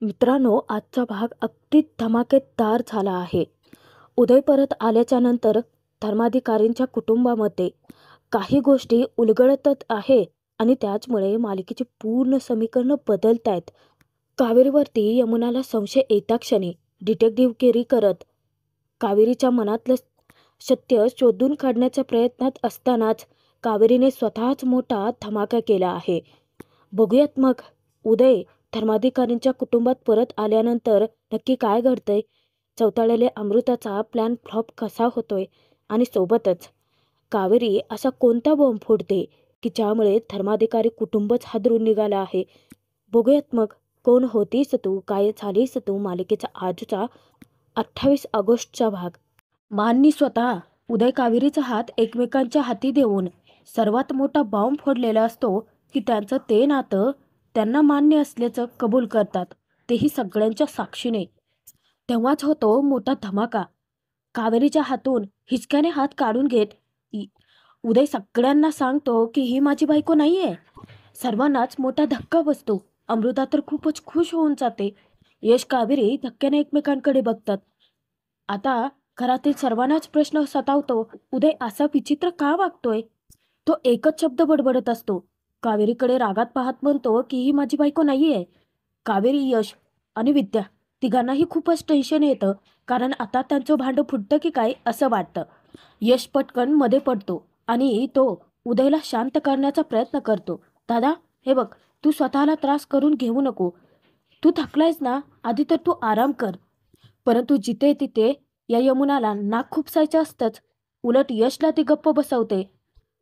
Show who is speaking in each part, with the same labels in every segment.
Speaker 1: मित्रांनो, आजचा भाग अगदी धमाकेदार झाला आहे. उदय परत आल्याच्या नंतर धर्माधिकारींच्या कुटुंबामध्ये काही गोष्टी उलगडत आहे आणि त्याचमुळे मालिकेची पूर्ण समीकरणं बदलत आहेत. कावेरीवरती यमुनाला संशय येता क्षणी डिटेक्टिव्हगिरी करत कावेरीच्या मनातलं सत्य शोधून काढण्याच्या प्रयत्नात असतानाच कावेरीने स्वतःच मोठा धमाका केला आहे. बघूयात मग उदय धर्माधिकारींच्या कुटुंबात परत आल्यानंतर नक्की काय घडतंय, चवताळलेल्या अमृताचा प्लॅन फ्लॉप कसा होतोय आणि सोबतच कावेरी असा कोणता बॉम्ब फोडते की ज्यामुळे धर्माधिकारी कुटुंबच हादरून निघालं आहे. बघूयात मग कोण होतीस तू, काय झालीस तू मालिकेचा आजचा 28 ऑगस्टचा भाग. माननी स्वतः उदय कावेरीचा हात एकमेकांच्या हाती देऊन सर्वात मोठा बॉम्ब फोडलेला असतो की त्यांचं ते नातं त्यांना मान्य असल्याचं कबूल करतात, तेही सगळ्यांच्या साक्षीने. तेव्हाच होतो मोठा धमाका. कावेरीच्या हातून हिचक्याने हात काढून घेत उदय सगळ्यांना सांगतो की ही माझी बायको नाहीये. सर्वांनाच मोठा धक्का बसतो. अमृता तर खूपच खुश होऊन जाते. यश कावेरी धक्क्याने एकमेकांकडे बघतात. आता घरातील सर्वांनाच प्रश्न सतावतो, उदय असा विचित्र का वागतोय. तो एकच शब्द बडबडत असतो. कावेरीकडे रागात पाहत म्हणतो की ही माझी बायको नाहीये. कावेरी, यश आणि विद्या तिघांनाही खूपच टेन्शन येतं, कारण आता त्यांचं भांडं फुटतं की काय असं वाटतं. यश पटकन मध्ये पडतो आणि तो उदयला शांत करण्याचा प्रयत्न करतो. दादा, हे बघ, तू स्वतःला त्रास करून घेऊ नको. तू थकलायस ना, आधी तर तू आराम कर. परंतु जिथे तिथे या यमुनाला नाक खुपसायचं असतंच. उलट यशला ती गप्प बसवते.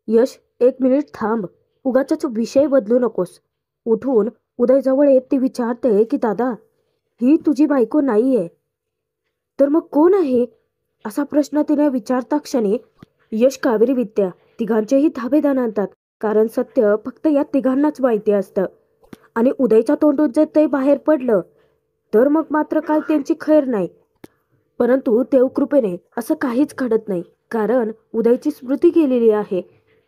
Speaker 1: यश, एक मिनिट थांब, उगाचच विषय बदलू नकोस. उठून उदय जवळ येत ती विचारते की दादा, ही तुझी बायको नाहीये तर मग कोण आहे? असा प्रश्न तिने विचारता क्षणी यश, कावेरी, विद्या तिघांचेही धाबे आणतात. कारण सत्य फक्त या तिघांनाच माहिती असतं आणि उदयच्या तोंडून जर ते बाहेर पडलं तर मग मात्र काय त्यांची खैर नाही. परंतु देवकृपेने असं काहीच घडत नाही, कारण उदयची स्मृती गेलेली आहे.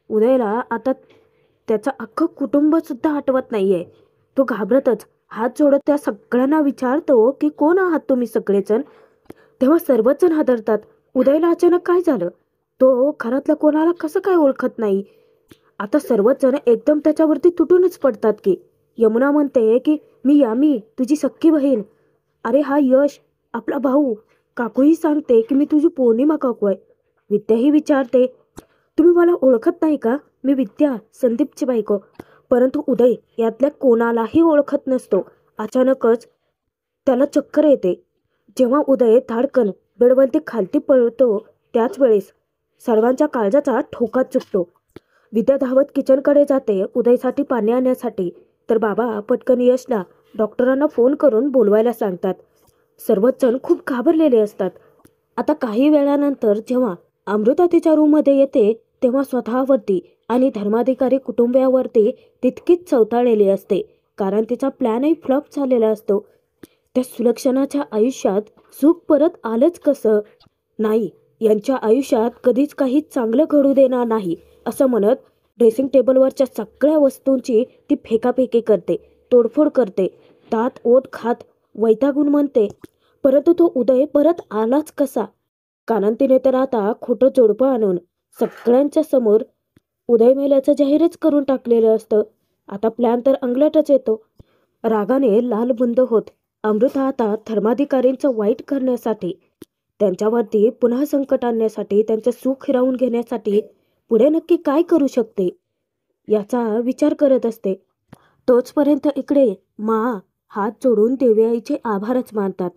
Speaker 1: उदयला आता त्याचं अख्खं कुटुंब सुद्धा आठवत नाहीये. तो घाबरतच हात जोडत त्या सगळ्यांना विचारतो की कोण आहात तुम्ही सगळेजण. तेव्हा सर्वच जण हादरतात. उदयला अचानक काय झालं, तो घरातल्या कोणाला कसं काय ओळखत नाही. आता सर्वच जण एकदम त्याच्यावरती तुटूनच पडतात की. यमुना म्हणते की मी तुझी सख्खी बहीण. अरे हा यश, आपला भाऊ. काकूही सांगते की मी तुझी पौर्णिमा काकू आहे. विद्याही विचारते, तुम्ही मला ओळखत नाही का, मी विद्या, संदीपची बायको. परंतु उदय यातल्या कोणालाही ओळखत नसतो. अचानकच त्याला चक्कर येते. जेव्हा उदय धाडकन बेडवरती खालती पडतो त्याच वेळेस सर्वांच्या काळजाचा ठोकाच चुकतो. विद्या धावत किचनकडे जाते उदयसाठी पाणी आणण्यासाठी, तर बाबा पटकन यशला डॉक्टरांना फोन करून बोलवायला सांगतात. सर्वच जण खूप घाबरलेले असतात. आता काही वेळानंतर जेव्हा अमृता तिच्या रूममध्ये येते तेव्हा स्वतःवरती आणि धर्माधिकारी कुटुंबियावरती तितकीच चवताळलेली असते, कारण तिचा प्लॅनही फ्लॉप झालेला असतो. त्या सुलक्षणाच्या आयुष्यात सुख परत आलंच कसं नाही, यांच्या आयुष्यात कधीच काही चांगलं घडू देणार नाही असं म्हणत ड्रेसिंग टेबलवरच्या सगळ्या वस्तूंची ती फेकाफेकी करते, तोडफोड करते. दात ओठ खात वैतागून म्हणते, परंतु तो उदय परत आलाच कसा. कारण तिने तर आता खोटं जोडपं आणून सगळ्यांच्या समोर उदय मेल्याचं जाहीरच करून टाकलेलं असतं. आता प्लॅन तर अंगलटच येतो. रागाने लालबुंद होत अमृता आता धर्माधिकारींचं वाईट करण्यासाठी, त्यांच्यावरती पुन्हा संकट आणण्यासाठी, त्यांचं सुख हिरावून घेण्यासाठी पुढे नक्की काय करू शकते याचा विचार करत असते. तोचपर्यंत इकडे मा हात जोडून देवयाईचे आभारच मानतात.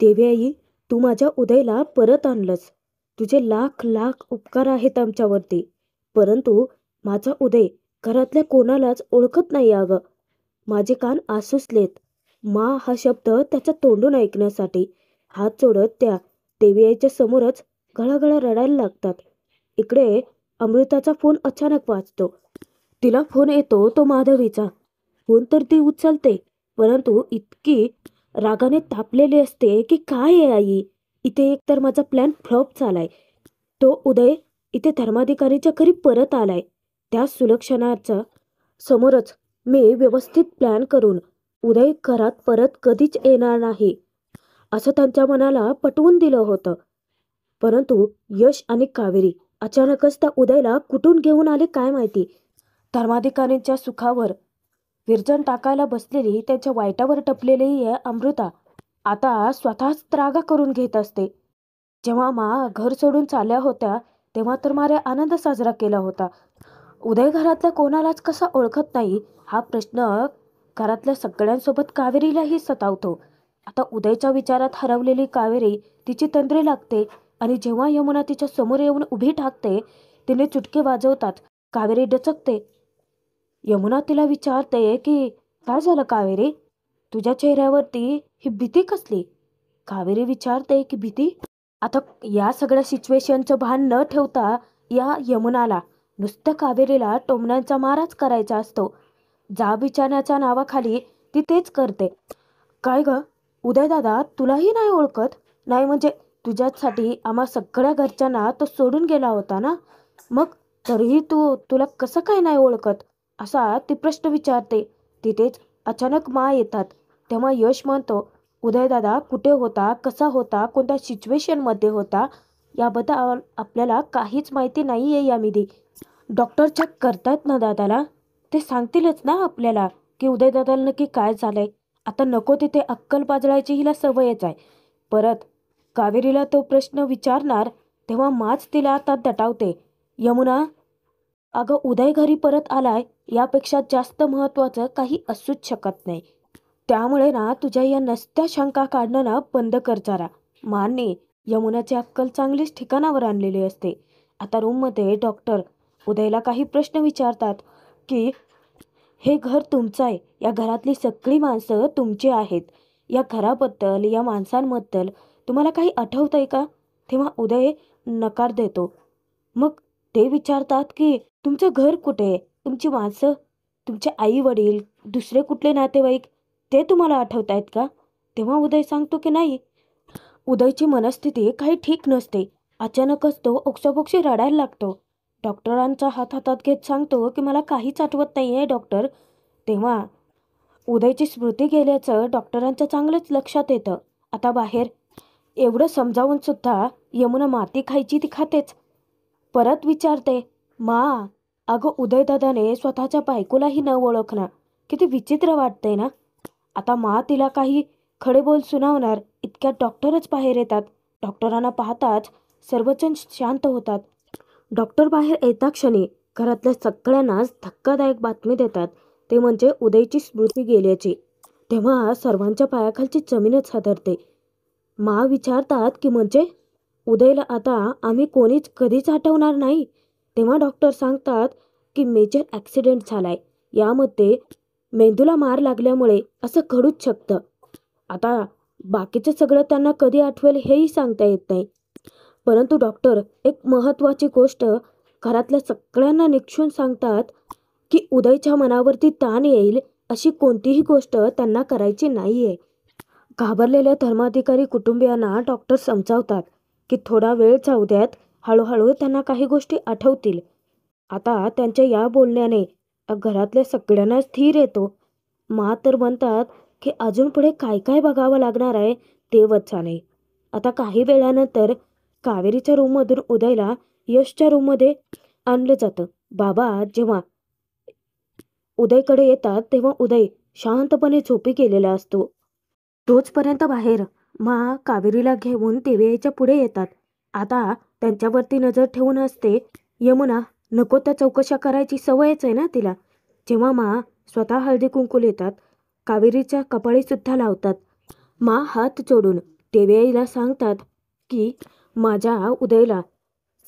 Speaker 1: देवयाई, तू माझ्या उदयला परत आणलंस. तुझे लाख लाख उपकार आहेत आमच्यावरती. परंतु माझा उदय घरातल्या कोणालाच ओळखत नाही अगं. माझे कान आसुसलेत मा हा शब्द त्याच्या तोंडून ऐकण्यासाठी. हात जोडत त्या देवयाईच्या समोरच गळागळा रडायला लागतात. इकडे अमृताचा फोन अचानक वाजतो. तिला फोन येतो तो माधवीचा. फोन तर ती उचलते, परंतु इतकी रागाने तापलेली असते की काय आहे आई, इथे एकतर माझा प्लॅन फ्लॉप झालाय, तो उदय इथे धर्माधिकारीच्या घरी परत आलाय, त्या सुलक्षणाच्या समोरच मी व्यवस्थित प्लॅन करून उदय घरात परत कधीच येणार नाही असं त्यांच्या मनाला पटवून दिलं होतं. परंतु यश आणि कावेरी अचानकच त्या उदयला कुठून घेऊन आले काय माहिती. धर्माधिकारींच्या सुखावर विरजण टाकायला बसलेली, त्यांच्या वाईटावर टपलेली अमृता आता स्वतःच त्रागा करून घेत असते. जेव्हा घर सोडून चालल्या होत्या तेव्हा तर मारे आनंद साजरा केला होता. उदय घरातल्या कोणालाच कसा ओळखत नाही हा प्रश्न घरातल्या सगळ्यांसोबत कावेरीलाही सतावतो. आता उदयच्या विचारात हरवलेली कावेरी तिची तंद्री लागते आणि जेव्हा यमुना तिच्या समोर येऊन उभी ठाकते, तिने चुटके वाजवतात. कावेरी डचकते. यमुना तिला विचारते की काय झालं कावेरी, तुझ्या चेहऱ्यावरती ही भीती कसली. कावेरी विचारते की भीती. आता या सगळ्या सिच्युएशनचं भान न ठेवता या यमुनाला नुसतं कावेरीला टोमण्यांचा माराच करायचा असतो. जाब विचारण्याच्या नावाखाली ती तेच करते. काय ग उदय दादा, तुलाही नाही ओळखत. नाही म्हणजे तुझ्यासाठी आम्हा सगळ्या घरच्यांना तो सोडून गेला होता ना, मग तरीही तुला कसं काय नाही ओळखत असा ती प्रश्न विचारते. तिथेच अचानक येतात. तेव्हा यश म्हणतो, उदय दादा कुठे होता, कसा होता, कोणत्या सिच्युएशनमध्ये होता याबद्दल आपल्याला काहीच माहिती नाही आहे यामिदी. डॉक्टर चेक करतायत ना दादाला, ते सांगतीलच ना आपल्याला की उदय दादाला नक्की काय झालंय. आता नको तिथे अक्कल पाजळायची हिला सवयच आहे. परत कावेरीला तो प्रश्न विचारणार तेव्हा माच तिला आता दटावते. यमुना, अगं उदय घरी परत आलाय यापेक्षा जास्त महत्त्वाचं काही असूच शकत नाही. त्यामुळे ना तुझ्या या नसत्या शंका काढणं ना बंद कर जरा. मान्य, यमुनाची अक्कल चांगलीच ठिकाणावर आणलेली असते. आता रूममध्ये डॉक्टर उदयला काही प्रश्न विचारतात की हे घर तुमचं आहे, या घरातली सगळी माणसं तुमची आहेत, या घराबद्दल या माणसांबद्दल तुम्हाला काही आठवतंय का. तेव्हा उदय नकार देतो. मग ते विचारतात की तुमचं घर कुठे आहे, तुमची माणसं, तुमचे आई वडील, दुसरे कुठले नातेवाईक ते तुम्हाला आठवत आहेत का. तेव्हा उदय सांगतो की नाही. उदयची मनस्थिती काही ठीक नसते. अचानकच तो ओक्साबोक्शी रडायला लागतो. डॉक्टरांचा हात हातात घेत सांगतो की मला काहीच आठवत नाही आहे डॉक्टर. तेव्हा उदयची स्मृती गेल्याचं डॉक्टरांच्या चांगलंच लक्षात येतं. आता बाहेर एवढं समजावून सुद्धा यमुना माती खायची ती खातेच. परत विचारते, अगं उदयदादाने स्वतःच्या बायकोलाही न ओळखणं किती विचित्र वाटतंय ना. आता तिला काही खडे बोल सुनावणार इतक्यात डॉक्टरच बाहेर येतात. डॉक्टरांना पाहताच सर्वजण शांत होतात. डॉक्टर बाहेर येता क्षणी घरातल्या सगळ्यांनाच धक्कादायक बातमी देतात. ते म्हणजे उदयची स्मृती गेल्याची. तेव्हा सर्वांच्या पायाखालची जमीनच हादरते. विचारतात की म्हणजे उदयला आता आम्ही कोणीच कधीच आठवणार नाही. तेव्हा डॉक्टर सांगतात की मेजर ॲक्सिडेंट झालाय, यामध्ये मेंदूला मार लागल्यामुळे असं घडूच शकतं. आता बाकीचं सगळं त्यांना कधी आठवेल हेही सांगता येत नाही. परंतु डॉक्टर एक महत्त्वाची गोष्ट घरातल्या सगळ्यांना निक्षून सांगतात की उदयच्या मनावरती ताण येईल अशी कोणतीही गोष्ट त्यांना करायची नाही आहे. घाबरलेल्या धर्माधिकारी कुटुंबियांना डॉक्टर समजावतात की थोडा वेळ जाऊ द्यात, हळूहळू त्यांना काही गोष्टी आठवतील. आता त्यांच्या या बोलण्याने घरातल्या सगळ्यांना स्थिर येतो. तर म्हणतात की अजून पुढे काय काय बघावं लागणार आहे तेच जाणे. आता काही वेळानंतर कावेरीच्या रूममधून उदयला यशच्या रूममध्ये आणलं जातं. बाबा जेव्हा उदयकडे येतात तेव्हा उदय शांतपणे झोपी गेलेला असतो. तोचपर्यंत बाहेर कावेरीला घेऊन देवयाईच्या पुढे येतात. आता त्यांच्यावरती नजर ठेवून असते. यमुना, नको त्या चौकशा करायची सवयच आहे ना तिला. जेव्हा स्वतः हळदी कुंकू येतात, कावेरीच्या कपाळी सुद्धा लावतात. हात जोडून देवयाईला सांगतात की माझ्या उदयला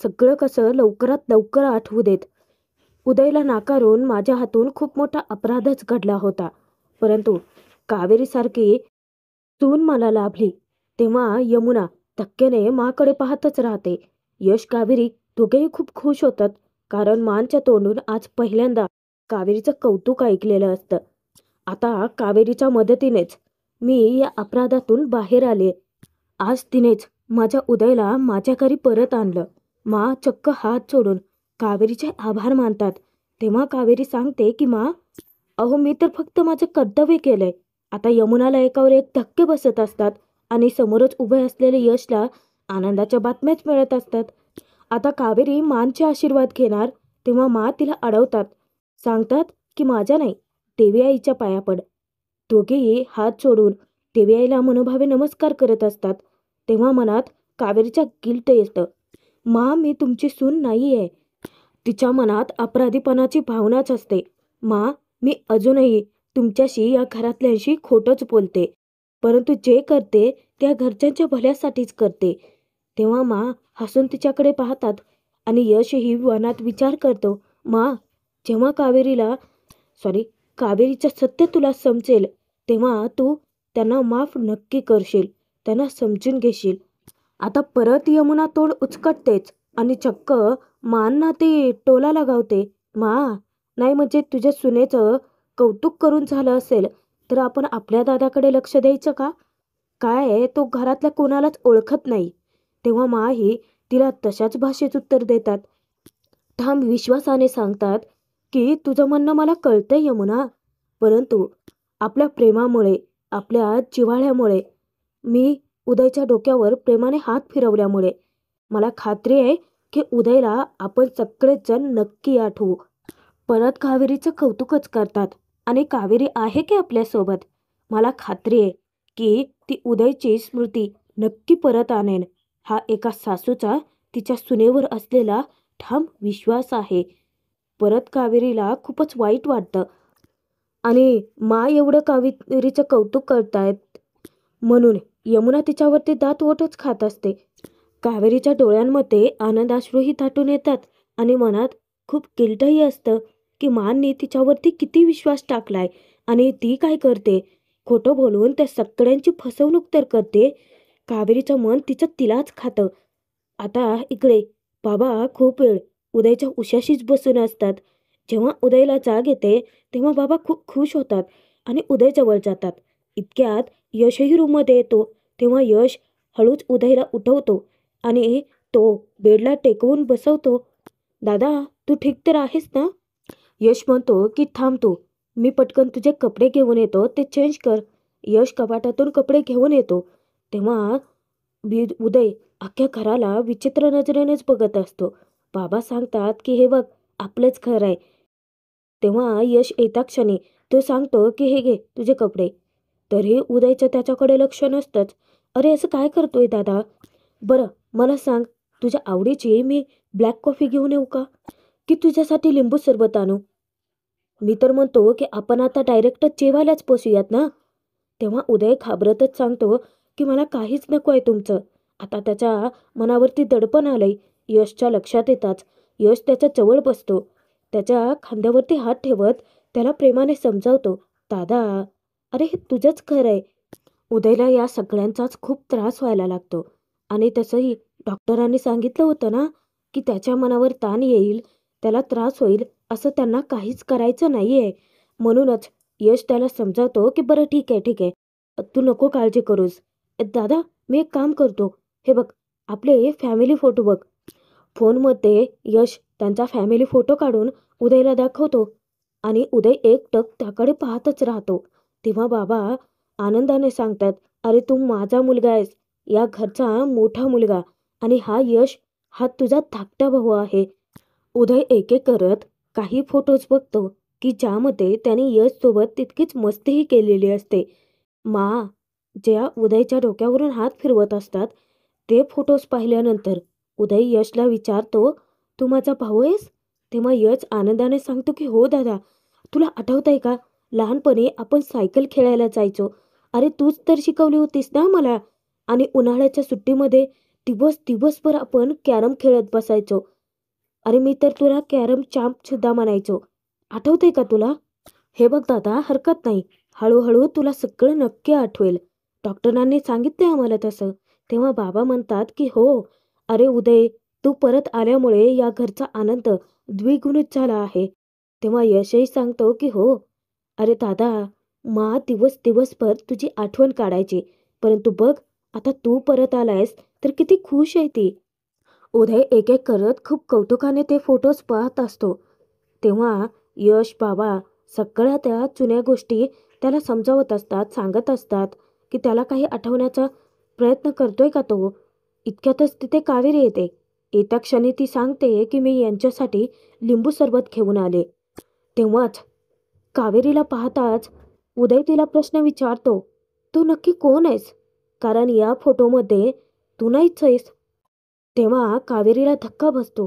Speaker 1: सगळं कसं लवकरात लवकर आठवू देत. उदयला नाकारून माझ्या हातून खूप मोठा अपराधच घडला होता, परंतु कावेरीसारखी सून मला लाभली. तेव्हा यमुना धक्क्याने माकडे पाहतच राहते. यश कावेरी दोघेही खूप खुश होतात, कारण मांच्या तोंडून आज पहिल्यांदा कावेरीचं कौतुक ऐकलेलं असतं. आता कावेरीच्या मदतीनेच मी या अपराधातून बाहेर आले. आज तिनेच माझ्या उदयला माझ्या घरी परत आणलं. चक्क हात जोडून कावेरीचे आभार मानतात. तेव्हा कावेरी सांगते की अहो मी तर फक्त माझं कर्तव्य केलंय. आता यमुनाला एकावर एक धक्के बसत असतात आणि समोरच उभे असलेले यशला आनंदाच्या बातम्याच मिळत असतात. आता कावेरी मांचे आशीर्वाद घेणार तेव्हा मा तिला अडवतात. सांगतात की माझ्या नाही, देवी आईच्या पाया पड. दोघेही हात जोडून देवी आईला मनोभावे नमस्कार करत असतात. तेव्हा मनात कावेरीच्या गिल्ट येतं. मा, मी तुमची सून नाही आहे. तिच्या मनात अपराधीपणाची भावनाच असते. मा, मी अजूनही तुमच्याशी या घरातल्यांशी खोटंच बोलते, परंतु जे करते त्या घरच्यांच्या भल्यासाठीच करते. तेव्हा मा हसून तिच्याकडे पाहतात आणि यशही मनात विचार करतो, मा, जेव्हा कावेरीचं सत्य तुला समजेल तेव्हा तू त्यांना माफ नक्की करशील, त्यांना समजून घेशील. आता परत यमुना तोंड उचकटतेच आणि चक्क मांना ती टोला लगावते. मा, नाही म्हणजे तुझ्या सुनेचं कौतुक करून झालं असेल तर आपण आपल्या दादाकडे लक्ष द्यायचं का? काय आहे, तो घरातल्या कोणालाच ओळखत नाही. तेव्हा माही तिला तशाच भाषेत उत्तर देतात. ठाम विश्वासाने सांगतात की तुझं म्हणणं मला कळतंय यमुना, परंतु आपल्या प्रेमामुळे, आपल्या जिव्हाळ्यामुळे, मी उदयच्या डोक्यावर प्रेमाने हात फिरवल्यामुळे मला खात्री आहे की उदयला आपण सगळेजण नक्की आठवू. परत कावेरीचं कौतुकच करतात आणि कावेरी आहे की आपल्यासोबत. मला खात्री आहे की ती उदयची स्मृती नक्की परत आणेन. हा एका सासूचा तिच्या सुनेवर असलेला ठाम विश्वास आहे. परत कावेरीला खूपच वाईट वाटतं आणि मा एवढं कावेरीचं कौतुक करतायत म्हणून यमुना तिच्यावरती दात ओठच खात असते. कावेरीच्या डोळ्यांमध्ये आनंदाश्रूही दाटून येतात आणि मनात खूप गिल्टही असतं की मांनी तिच्यावरती किती विश्वास टाकलाय आणि ती काय करते, खोटं बोलून त्या सगळ्यांची फसवणूक तर करते. कावेरीचं मन तिलाच खातं. आता इकडे बाबा खूप वेळ उदयच्या उशाशीच बसून असतात. जेव्हा उदयला जाग येते तेव्हा बाबा खूप खुश होतात आणि उदयजवळ जातात. इतक्यात यशही रूममध्ये येतो. तेव्हा यश हळूच उदयला उठवतो आणि तो बेडला टेकवून बसवतो. दादा, तू ठीक तर आहेस ना? यश म्हणतो की थांब तू, मी पटकन तुझे कपडे घेऊन येतो, ते चेंज कर. यश कपाटातून कपडे घेऊन येतो. तेव्हा उदय अख्ख्या घराला विचित्र नजरेनेच बघत असतो. बाबा सांगतात की हे बघ, आपलंच घर आहे. तेव्हा यश येता क्षणी तो सांगतो की हे घे तुझे कपडे. तरी उदयचं त्याच्याकडे लक्ष नसतंच. अरे, असं काय करतोय दादा? बरं, मला सांग, तुझ्या आवडीची मी ब्लॅक कॉफी घेऊन येऊ का, की तुझ्यासाठी लिंबू सरबत आणू? मी तर म्हणतो की आपण आता डायरेक्ट जेवायलाच बसूयात ना. तेव्हा उदय घाबरतच सांगतो की मला काहीच नको आहे तुमचं. आता त्याच्या मनावरती दडपण आलंय. यशच्या लक्षात येताच यश त्याच्या जवळ बसतो. त्याच्या खांद्यावरती हात ठेवत त्याला प्रेमाने समजावतो, दादा, अरे हे तुझंच घर आहे. उदयला या सगळ्यांचाच खूप त्रास व्हायला लागतो आणि तसंही डॉक्टरांनी सांगितलं होतं ना की त्याच्या मनावर ताण येईल, त्याला त्रास होईल, असं त्यांना काहीच करायचं नाही आहे. म्हणूनच यश त्याला समजावतो की बरं ठीक आहे, ठीक आहे, तू नको काळजी करूस. दादा, मी एक काम करतो, हे बघ, आपले फॅमिली फोटो बघ. फोनमध्ये यश त्यांचा फॅमिली फोटो काढून उदयला दाखवतो आणि उदय एकटक त्याकडे पाहतच राहतो. तेव्हा बाबा आनंदाने सांगतात, अरे तू माझा मुलगा आहेस, या घरचा मोठा मुलगा, आणि हा यश, हा तुझा धाकटा भाऊ आहे. उदय एक एक करत काही फोटोज बघतो की ज्यामध्ये त्याने यशसोबत तितकीच मस्तीही केलेली असते. मा ज्या उदयच्या डोक्यावरून हात फिरवत असतात ते फोटोज पाहिल्यानंतर उदय यशला विचारतो, तू माझा भाऊ आहेस? तेव्हा यश आनंदाने सांगतो की हो दादा, तुला आठवतंय का, लहानपणी आपण सायकल खेळायला जायचो. अरे तूच तर शिकवली होतीस ना मला. आणि उन्हाळ्याच्या सुट्टीमध्ये दिवसभर आपण कॅरम खेळत बसायचो. अरे मी तर तुला कॅरम चॅम्प सुद्धा म्हणायचो. आठवतंय का तुला? हे बघ दादा, हरकत नाही, हळूहळू तुला सगळं नक्की आठवेल. डॉक्टरांनी सांगितलंय आम्हाला तसं. तेव्हा बाबा म्हणतात की हो, अरे उदय, तू परत आल्यामुळे या घरचा आनंद द्विगुणित झाला आहे. तेव्हा यशही सांगतो की हो, अरे दादा, मा दिवसभर तुझी आठवण काढायची, परंतु बघ, आता तू परत आलायस तर किती खुश आहे ती. उदय एक एक करत खूप कौतुकाने ते फोटोज पाहत असतो. तेव्हा यश बाबा सगळ्या त्या जुन्या गोष्टी त्याला समजावत असतात, सांगत असतात की त्याला काही आठवण्याचा प्रयत्न करतोय का तो. इतक्यातच तिथे कावेरी येते. येत्या क्षणी ती सांगते की मी यांच्यासाठी लिंबू सरबत घेऊन आले. तेव्हाच कावेरीला पाहताच उदय तिला प्रश्न विचारतो, तू नक्की कोण आहेस? कारण या फोटोमध्ये तू नाहीच आहेस. तेव्हा कावेरीला धक्का बसतो.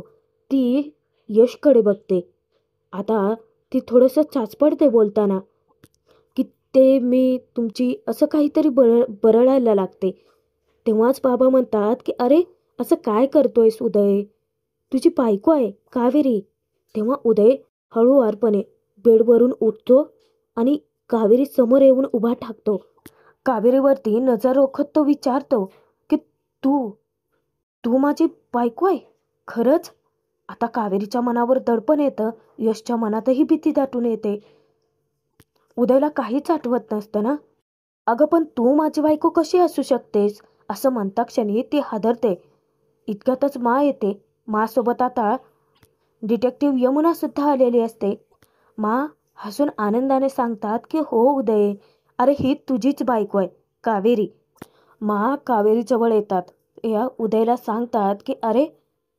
Speaker 1: ती यशकडे बघते. आता ती थोडंसं चाचपडते बोलताना, की ते मी तुमची असं काहीतरी बरळायला लागते. तेव्हाच बाबा म्हणतात, की "अरे, असं काय करतोयस उदय? तुझी बायको आहे कावेरी." तेव्हा उदय हळूवारपणे बेडवरून उठतो आणि कावेरी समोर येऊन उभा ठाकतो. कावेरीवरती नजर रोखत तो विचारतो, की "तू तू माझी बायको आहे? खरंच?" आता कावेरीच्या मनावर दडपण येतं. यशच्या मनातही भीती दाटून येते. उदयला काहीच आठवत नसतं ना. "अगं पण तू माझी बायको कशी असू शकतेस?" असं म्हणता क्षणी ती हादरते. इतक्यातच मा येते. मासोबत आता डिटेक्टिव्ह यमुना सुद्धा आलेली असते. मा हसून आनंदाने सांगतात, की "हो उदय, अरे ही तुझीच बायको आहे कावेरी." मा कावेरीजवळ येतात. या उदयला सांगतात, की "अरे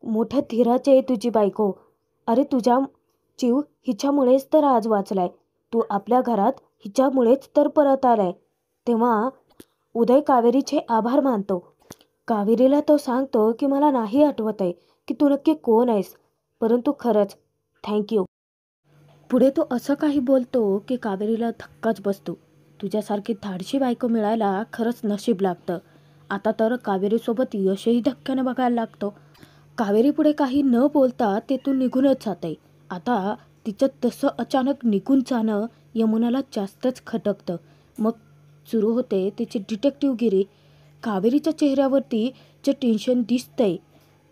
Speaker 1: मोठ्या धीराची आहे तुझी बायको. अरे तुझा जीव हिच्यामुळेच तर आज वाचलाय. तू आपल्या घरात हिच्यामुळेच तर परत आलाय." तेव्हा उदय कावेरीचे आभार मानतो. कावेरीला तो सांगतो, की "मला नाही आठवत आहे की तू नक्की कोण आहेस, परंतु खरंच थँक यू." पुढे तो असं काही बोलतो की कावेरीला धक्काच बसतो. तुझ्यासारखी धाडशी बायको मिळायला खरंच नशीब लागतं. आता तर कावेरीसोबत यशही धक्क्याने बघायला लागतो. कावेरी पुढे काही न बोलता तेथून निघूनच जाते. आता तिचं तसं अचानक निघून जाणं यमुनाला जास्तच खटकतं. मग सुरू होते तिची डिटेक्टिव्हगिरी. कावेरीच्या चेहऱ्यावरती जे टेन्शन दिसतंय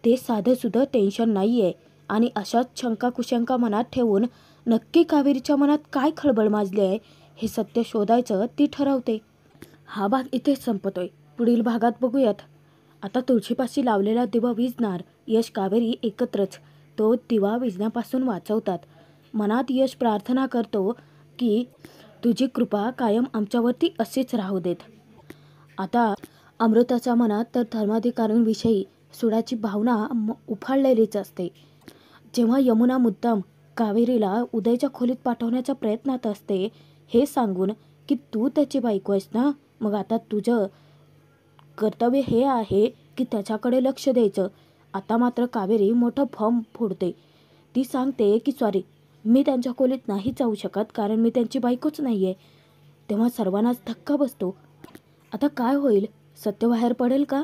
Speaker 1: ते साधंसुधं टेन्शन नाही आहे. आणि अशाच शंका कुशंका मनात ठेवून नक्की कावेरीच्या मनात काय खळबळ माजली आहे हे सत्य शोधायचं ती ठरवते. हा भाग इथेच संपतोय. पुढील भागात बघूयात. आता तुळशीपाशी लावलेला दिवा विझणार. यश कावेरी एकत्रच तो दिवा विझण्यापासून वाचवतात. मनात यश प्रार्थना करतो की तुझी कृपा कायम आमच्यावरती अशीच राहू देत. आता अमृताच्या मनात तर धर्माधिकाऱ्यांविषयी सुडाची भावना उफाळलेलीच असते. जेव्हा यमुना मुद्दाम कावेरीला उदयच्या खोलीत पाठवण्याच्या प्रयत्नात असते, हे सांगून की तू त्याची बायको आहेस ना, मग आता तुझं कर्तव्य हे आहे की त्याच्याकडे लक्ष द्यायचं. आता मात्र कावेरी मोठं भॉम्ब फोडते. ती सांगते की सॉरी, मी त्यांच्या खोलीत नाही जाऊ शकत कारण मी त्यांची बायकोच नाही आहे. तेव्हा सर्वांनाच धक्का बसतो. आता काय होईल? सत्य बाहेर पडेल का?